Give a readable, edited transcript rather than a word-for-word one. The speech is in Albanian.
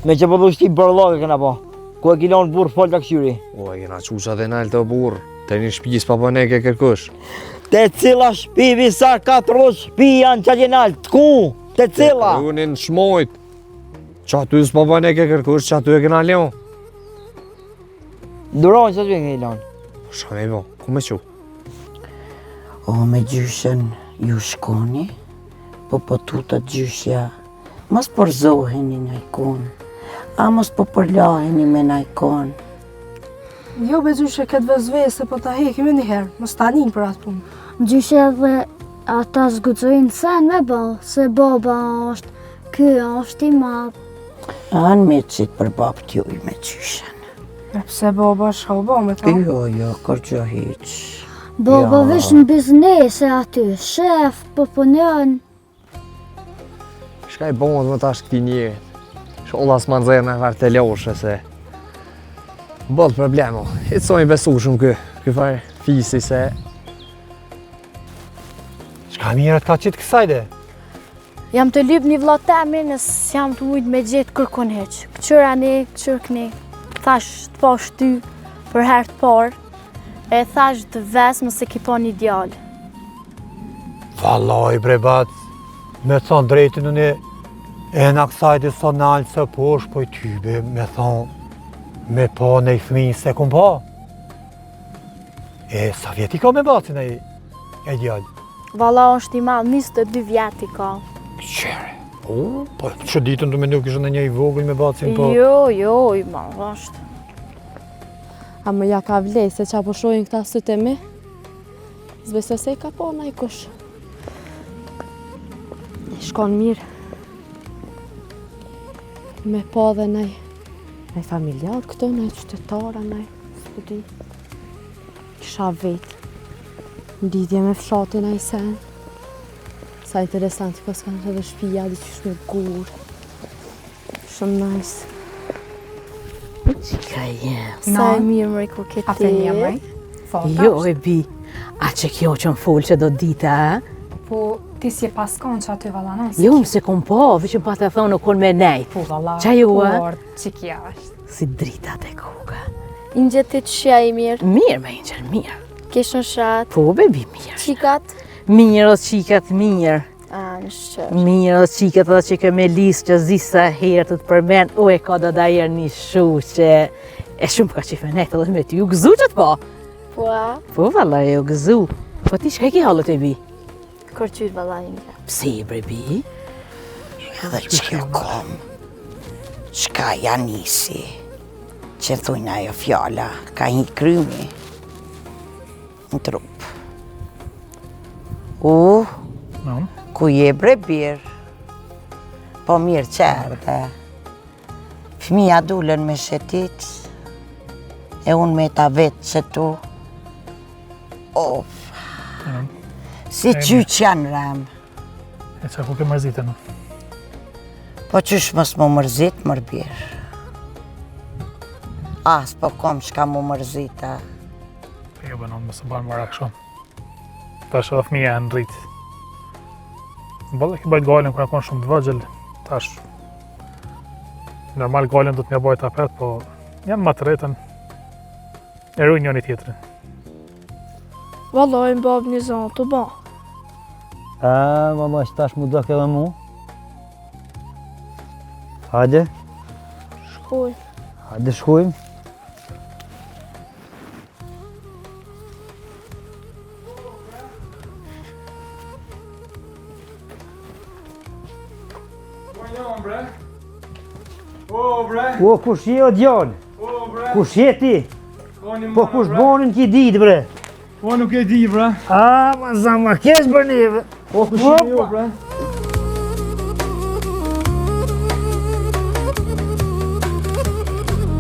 Me që përdu shti bërlogë këna po. Ku e kilon burë fol të këshyri. O, e kena qusha dhe nalë të burë. Të një shpijis pa përne ke kërkush. Te cila shpi visar 4 shpi janë që gjenalë, të ku? Te cila? Te unin shmojt. Qa ty s'pa përne ke kërkush, qa ty e kena leon. Durojnë që të vjen ke ilon. Shka me bo, ku me qu? O, me gjyshen ju shkoni, po tuta gjyshja, mos përzoheni në ikon, a mos po përlaheni me në ikon. Jo, be gjyshe këtë vezvese, po ta hekim e njëherë, mos ta njën për atë punë. Gjyshe dhe ata zgudzojnë sen me ba, se baba është, ky është i madh. Anë me qitë për babë t'juj me gjyshen. Pse baba është hauba me ta? Jo, kërgjo hiq. Baba vesh në biznese aty, shef, po punon. Shka i bonët më tash këti njerit. Sholla s'ma nëzirë në vartë të loshe se... Bëllë problemo. Hitë so i besu shumë kë farë fisi se... Shka mirët ka qitë kësajde? Jam të lyp një vlla temi nësë jam të mujtë me gjithë kërkon heq. Këqyra ne, këqyr këni. Thash të pash ty për herë të parë. E thash të ves mëse ki pa një djallë. Valoj bre bat, me thonë drejtin unë e në kësajde so nalë se posh, po i tybe me thonë me pa në i fmi se kum pa. E sa vjeti ka me bacin e djallë? Valla është i malë, 22 vjeti ka. Qere, po që ditën të me nuk ishë në një i vogël me bacin po? Jo, i malë është. A më ja ka vlej se qa po shojnë këta sytë e mi? Zbesoj se i ka po na i kush. I shkon mirë. Me po dhe nej familjar këto, nej qytetara, nej s'pudi. Kisha vetë. Në lidhje me fshatin a i sen. Sa interesanti pas kanë edhe shpija dhe qysh me gurë. Shumë nice. Qika jem. Sa e mirë mërë ku këtë A të një mëj? Jo e bi, a që kjo që më folë që do dita, a? Po, ti si e paskon që aty valanon? Jo, se kom po, vëqëm pa të thonë në kon me nejt. Po, valla, qa ju, a? por që kja është. Si drita të kuka. Ingjeti të shja i mirë. Mirë me ingjër, mirë. Kishën shatë. Po, bebi, mirë. Qikat? Mirë o qikat, mirë. A, në shqër. Mirë o qikat edhe që ke me lisë që zisa herë të të përmen, o e ka do da jerë një shu që e shumë ka qifenet edhe me ty, u gëzu që të po? Po, a? Po, valla, e u gëzu. Po ti shka ki halët e bi? Kërqyt valla inge. Pse i bre bi? Edhe që jo kom, qka janisi, që thujnë ajo fjalla, ka një krymi në trup. Ku je bre birë, po mirë qërë, fëmija dulën me shetit, e unë me ta vetë që tu, si qyq janë ramë. E qa ku ke mërzit e në? Po qysh mos më mërzit, mër birë. As po kom shka më mërzita. Jo, bënon, mësë banë më rakë shumë. Tash edhe fëmija e në rritë. Në bëllë e ki bajt gallin kër e konë shumë të vëgjel, tash normal gallin do të mja bajt apet, po janë më të retën, e rujnë njëni tjetërin. Valla, i mbab një zonë të ba. Valla, që tash mu dëk edhe mu. Hajde. Shkoj. Hajde shkojmë. O, kush je o djallë? Kush je ti? Po kush bonin ki ditë, bre? Po nuk e di, bre. Ma zama kesh për neve. Po kush je jo, bre?